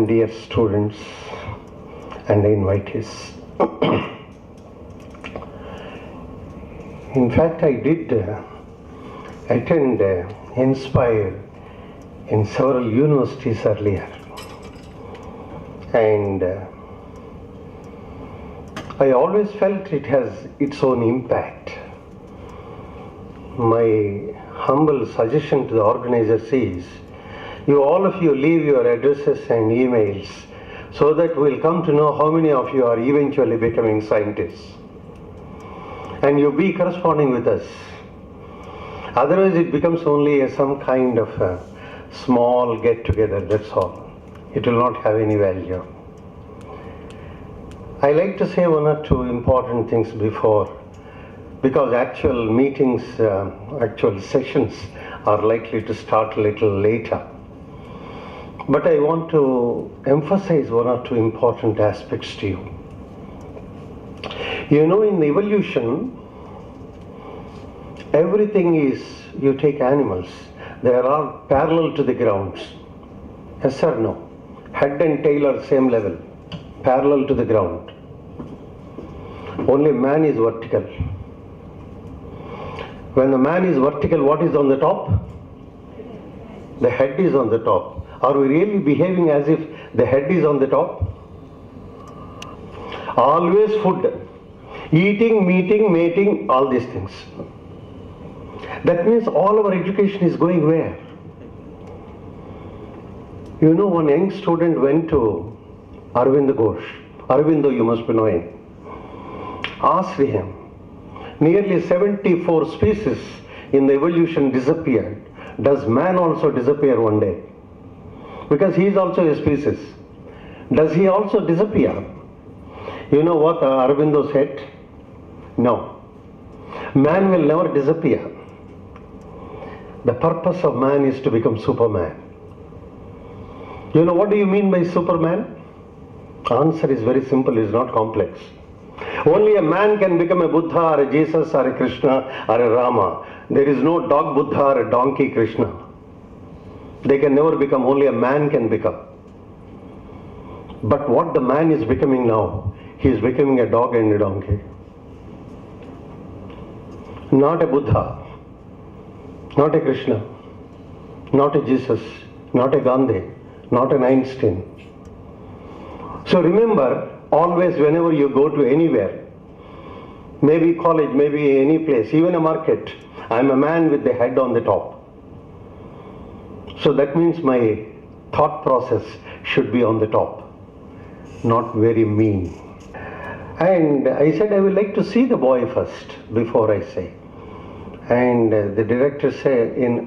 and dear students and invitees. In fact, I did attend Inspire in several universities earlier, and I always felt it has its own impact. My humble suggestion to the organizers is, all of you leave your addresses and emails so that we'll come to know how many of you are eventually becoming scientists. And you be corresponding with us. Otherwise it becomes only some kind of a small get-together, that's all. It will not have any value. I like to say one or two important things before, because actual meetings, actual sessions are likely to start a little later. But I want to emphasize one or two important aspects to you. You know, in evolution, everything is, you take animals, they are all parallel to the ground. Yes or no? Head and tail are same level, parallel to the ground. Only man is vertical. When the man is vertical, what is on the top? The head is on the top. Are we really behaving as if the head is on the top? Always food. Eating, meeting, mating, all these things. That means all our education is going where? You know, one young student went to Arvind Ghosh. Aurobindo, you must be knowing. Asked him, nearly 74 species in the evolution disappeared. Does man also disappear one day? Because he is also a species. Does he also disappear? You know what Aurobindo said? No. Man will never disappear. The purpose of man is to become Superman. You know, what do you mean by Superman? Answer is very simple, it's not complex. Only a man can become a Buddha or a Jesus or a Krishna or a Rama. There is no dog Buddha or a donkey Krishna. They can never become, only a man can become. But what the man is becoming now, he is becoming a dog and a donkey. Not a Buddha, not a Krishna, not a Jesus, not a Gandhi, not an Einstein. So remember, always whenever you go to anywhere, maybe college, maybe any place, even a market, I'm a man with the head on the top. So that means my thought process should be on the top, not very mean. And I said, I would like to see the boy first before I say. And the director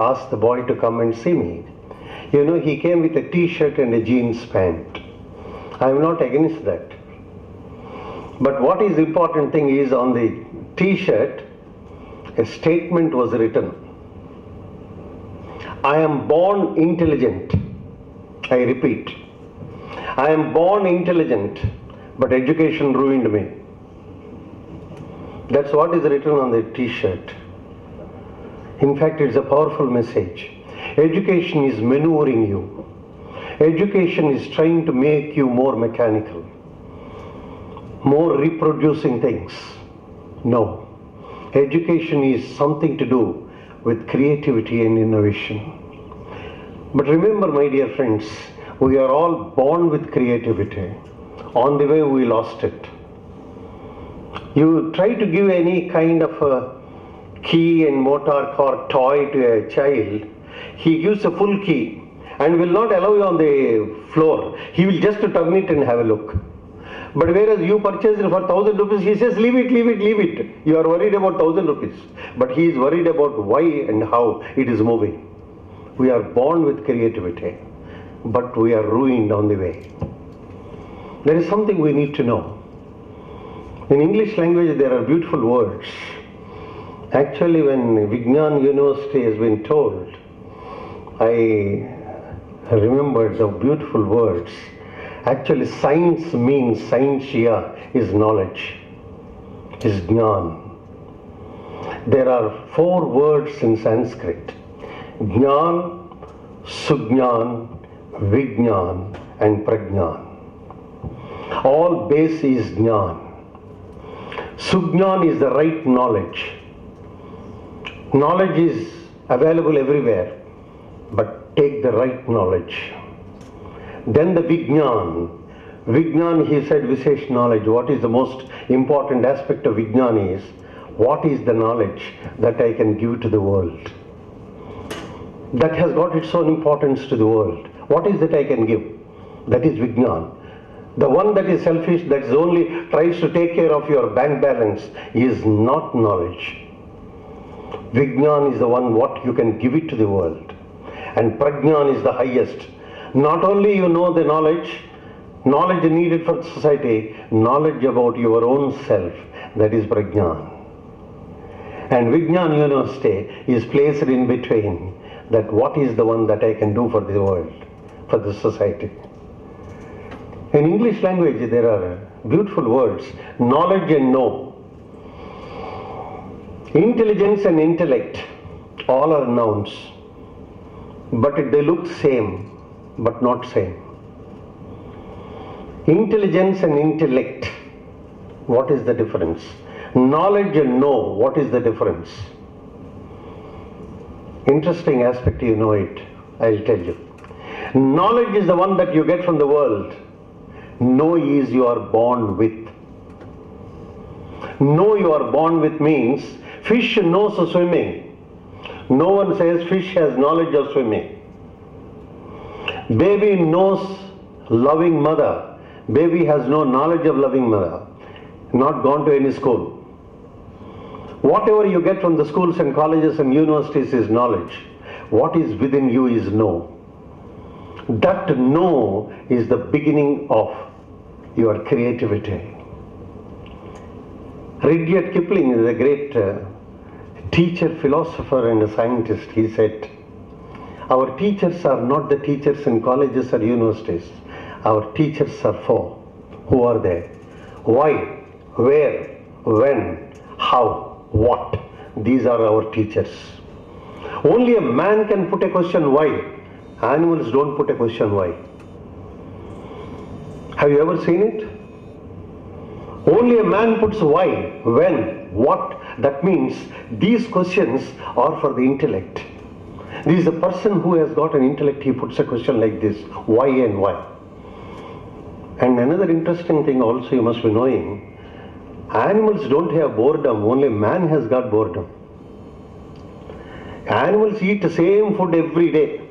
asked the boy to come and see me. You know, he came with a t-shirt and a jeans pant. I am not against that. But what is important thing is, on the t-shirt, a statement was written. I am born intelligent. I repeat, I am born intelligent, but education ruined me. That's what is written on the t-shirt. In fact, it's a powerful message. Education is maneuvering you. Education is trying to make you more mechanical, more reproducing things. No. Education is something to do with creativity and innovation. But remember, my dear friends, we are all born with creativity. On the way, we lost it. You try to give any kind of a key and motor car toy to a child, he gives a full key and will not allow you on the floor. He will just turn it and have a look. But whereas you purchase it for 1,000 rupees, he says, leave it, leave it, leave it. You are worried about 1,000 rupees. But he is worried about why and how it is moving. We are born with creativity, but we are ruined on the way. There is something we need to know. In English language, there are beautiful words. Actually, when Vignan University has been told, I remembered the beautiful words. Actually, science means, scientia is knowledge, is jnana. There are 4 words in Sanskrit: jnana, sujnana, vignan and prajnan. All base is jnan. Sugnan is the right knowledge. Knowledge is available everywhere, but take the right knowledge. Then the Vijnan. Vijnan, he said, Visesh knowledge. What is the most important aspect of Vijnan is, what is the knowledge that I can give to the world? That has got its own importance to the world. What is that I can give? That is Vijnan. The one that is selfish, that is only tries to take care of your bank balance, is not knowledge. Vijnan is the one what you can give it to the world. And prajnan is the highest. Not only you know the knowledge needed for society, knowledge about your own self, that is prajnan. And Vijnan University is placed in between, that what is the one that I can do for the world, for the society. In English language there are beautiful words, knowledge and know. Intelligence and intellect, all are nouns, but they look same, but not same. Intelligence and intellect, what is the difference? Knowledge and know, what is the difference? Interesting aspect, you know it, I'll tell you. Knowledge is the one that you get from the world. Know is you are born with. Know you are born with means, fish knows swimming. No one says fish has knowledge of swimming. Baby knows loving mother. Baby has no knowledge of loving mother, not gone to any school. Whatever you get from the schools and colleges and universities is knowledge. What is within you is know. That know is the beginning of your creativity. Rudyard Kipling is a great teacher, philosopher and a scientist. He said, our teachers are not the teachers in colleges or universities. Our teachers are four. Who are they? Why, where, when, how, what. These are our teachers. Only a man can put a question why. Animals don't put a question why. Have you ever seen it? Only a man puts why, when, what. That means these questions are for the intellect. This is a person who has got an intellect, he puts a question like this, why and why. And another interesting thing also you must be knowing, animals don't have boredom, only man has got boredom. Animals eat the same food every day,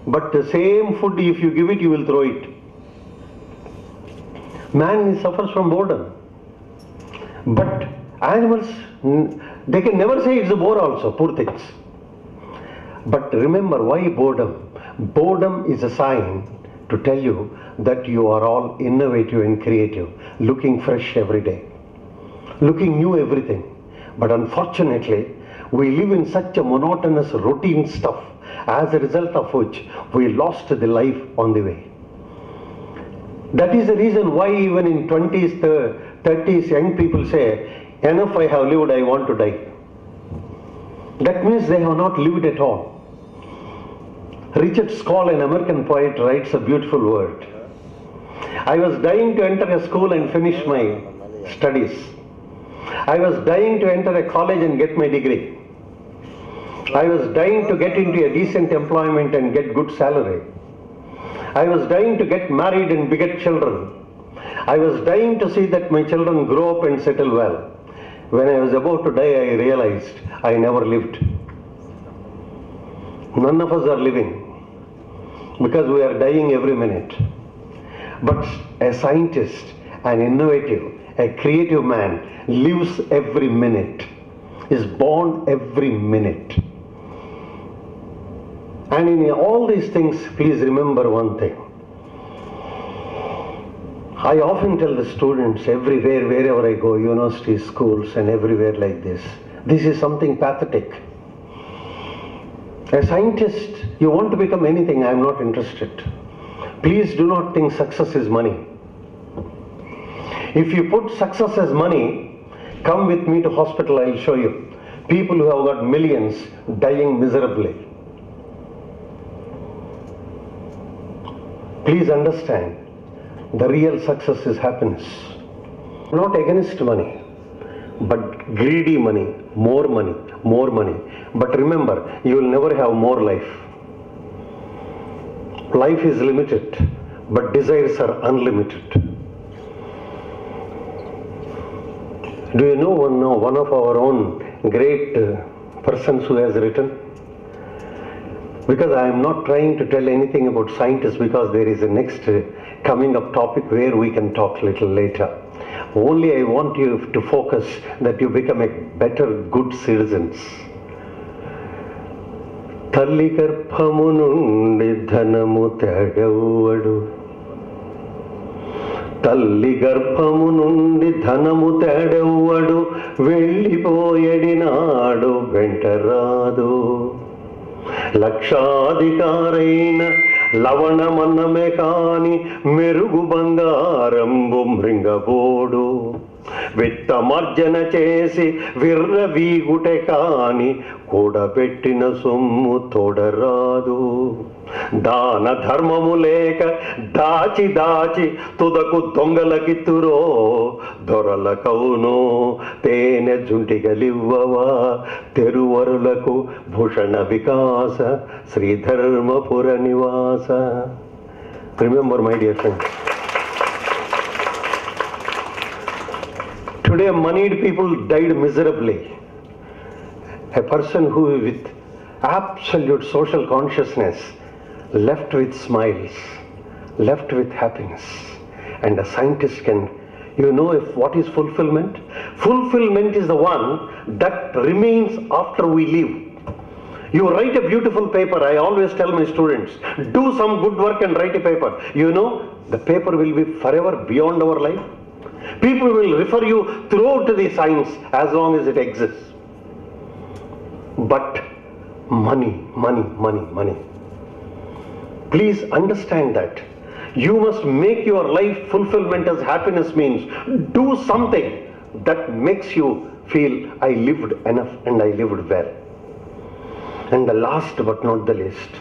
but the same food if you give it, you will throw it. Man suffers from boredom. But animals, they can never say it's a bore also, poor things. But remember, why boredom? Boredom is a sign to tell you that you are all innovative and creative, looking fresh every day, looking new everything. But unfortunately, we live in such a monotonous routine stuff, as a result of which we lost the life on the way. That is the reason why even in 20s, 30s, young people say, enough I have lived, I want to die. That means they have not lived at all. Richard Scoll, an American poet, writes a beautiful word. I was dying to enter a school and finish my studies. I was dying to enter a college and get my degree. I was dying to get into a decent employment and get good salary. I was dying to get married and beget children. I was dying to see that my children grow up and settle well. When I was about to die, I realized I never lived. None of us are living because we are dying every minute. But a scientist, an innovative, a creative man lives every minute, is born every minute. And in all these things, please remember one thing. I often tell the students everywhere, wherever I go, universities, schools and everywhere like this is something pathetic. A scientist, you want to become anything, I am not interested. Please do not think success is money. If you put success as money, come with me to hospital, I will show you. People who have got millions dying miserably. Please understand, the real success is happiness. Not against money, but greedy money, more money, more money. But remember, you will never have more life. Life is limited, but desires are unlimited. Do you know one of our own great persons who has written? Because I am not trying to tell anything about scientists, because there is a next coming up topic where we can talk little later. Only I want you to focus that you become a better, good citizens. తల్లి గర్భము నుండి ధనము తేడెవ్వడు, తల్లి గర్భము నుండి ధనము తేడెవ్వడు, వెళ్ళిపోయడినాడు వెంటరాదు. లక్షాధికారైన లవణమన్నమే కాని మెరుగు బంగారంబు మృంగబోడు. విత్తమర్జన చేసి విర్రవీగుటే కాని కూడబెట్టిన సొమ్ము తోడరాదు. దాన ధర్మము లేక దాచి దాచి తుదకు దొంగలకిత్తురో దొరలకౌను. తేనె జుంటిగలివ్వవా తెరువరులకు భూషణ వికాస శ్రీధర్మపుర నివాస. Remember, my dear friends, today moneyed people died miserably. A person who with absolute social consciousness left with smiles, left with happiness. And a scientist can, if what is fulfillment? Fulfillment is the one that remains after we leave. You write a beautiful paper. I always tell my students, do some good work and write a paper. The paper will be forever beyond our life. People will refer you throughout the science as long as it exists. But money, money, money, money. Please understand that. You must make your life fulfillment as happiness means. Do something that makes you feel I lived enough and I lived well. And the last but not the least,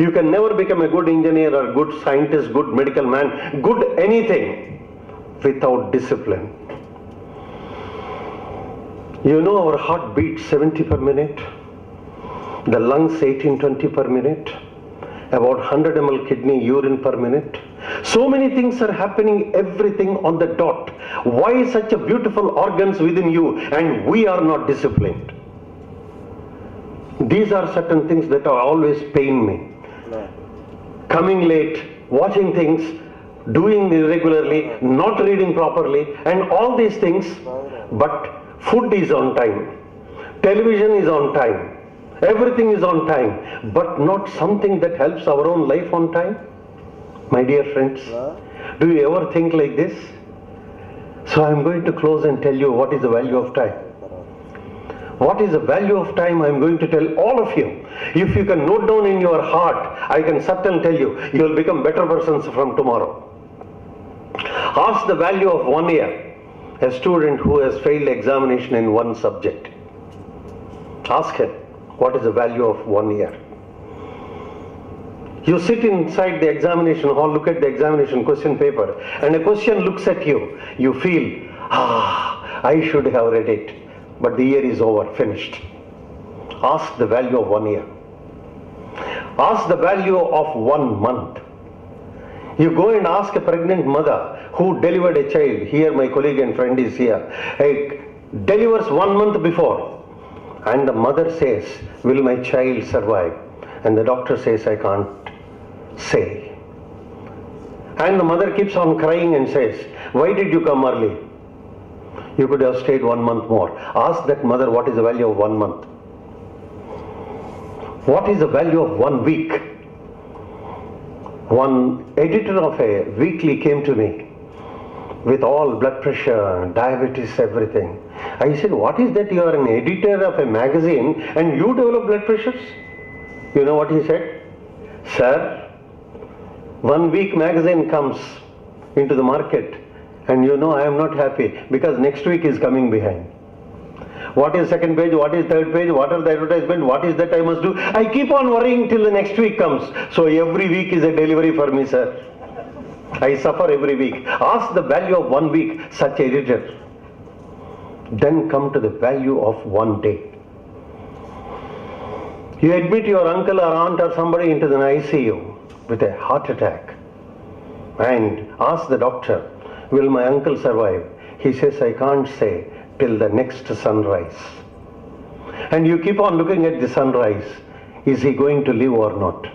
you can never become a good engineer or good scientist, good medical man, good anything without discipline. Our heart beats 70 per minute, the lungs 18-20 per minute, about 100 ml kidney urine per minute. So many things are happening, everything on the dot. Why such a beautiful organs within you and we are not disciplined? These are certain things that are always pain me. Coming late, watching things, doing irregularly, not reading properly, and all these things. But food is on time, television is on time, everything is on time, but not something that helps our own life on time. My dear friends, do you ever think like this? So I am going to close and tell you what is the value of time. What is the value of time? I am going to tell all of you. If you can note down in your heart, I can certainly tell you, you will become better persons from tomorrow. Ask the value of 1 year. A student who has failed examination in one subject. Ask him, what is the value of 1 year? You sit inside the examination hall, look at the examination question paper, and a question looks at you. You feel, I should have read it, but the year is over, finished. Ask the value of 1 year. Ask the value of 1 month. You go and ask a pregnant mother who delivered a child. Here my colleague and friend is here. Delivers 1 month before. And the mother says, will my child survive? And the doctor says, I can't say. And the mother keeps on crying and says, why did you come early? You could have stayed 1 month more. Ask that mother, what is the value of 1 month? What is the value of 1 week? One editor of a weekly came to me with all blood pressure, diabetes, everything. I said, what is that you are an editor of a magazine and you develop blood pressures? You know what he said? Sir, 1 week magazine comes into the market and I am not happy because next week is coming behind. What is second page? What is third page? What are the advertisement? What is that I must do? I keep on worrying till the next week comes. So every week is a delivery for me, sir. I suffer every week. Ask the value of 1 week, such editor. Then come to the value of 1 day. You admit your uncle or aunt or somebody into the ICU with a heart attack and ask the doctor, will my uncle survive? He says, I can't say till the next sunrise. And you keep on looking at the sunrise. Is he going to live or not?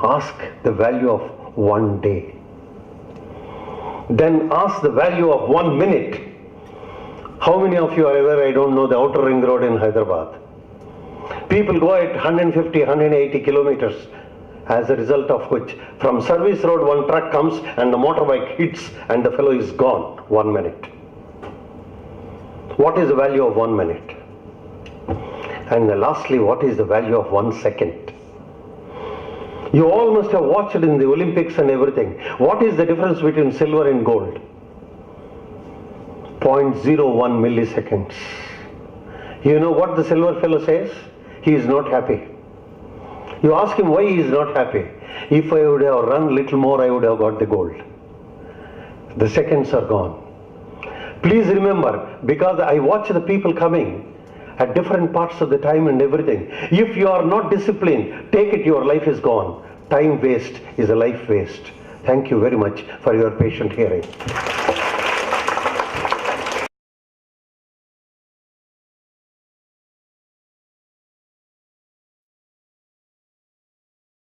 Ask the value of 1 day. Then ask the value of 1 minute. How many of you are aware, I don't know, the outer ring road in Hyderabad? People go at 150, 180 kilometers, as a result of which, from service road, one truck comes and the motorbike hits and the fellow is gone. 1 minute. What is the value of 1 minute? And lastly, what is the value of 1 second? You all must have watched in the Olympics and everything. What is the difference between silver and gold? 0.01 milliseconds. You know what the silver fellow says? He is not happy. You ask him why he is not happy. If I would have run little more, I would have got the gold. The seconds are gone. Please remember, because I watch the people coming at different parts of the time and everything. If you are not disciplined, take it, your life is gone. Time waste is a life waste. Thank you very much for your patient hearing.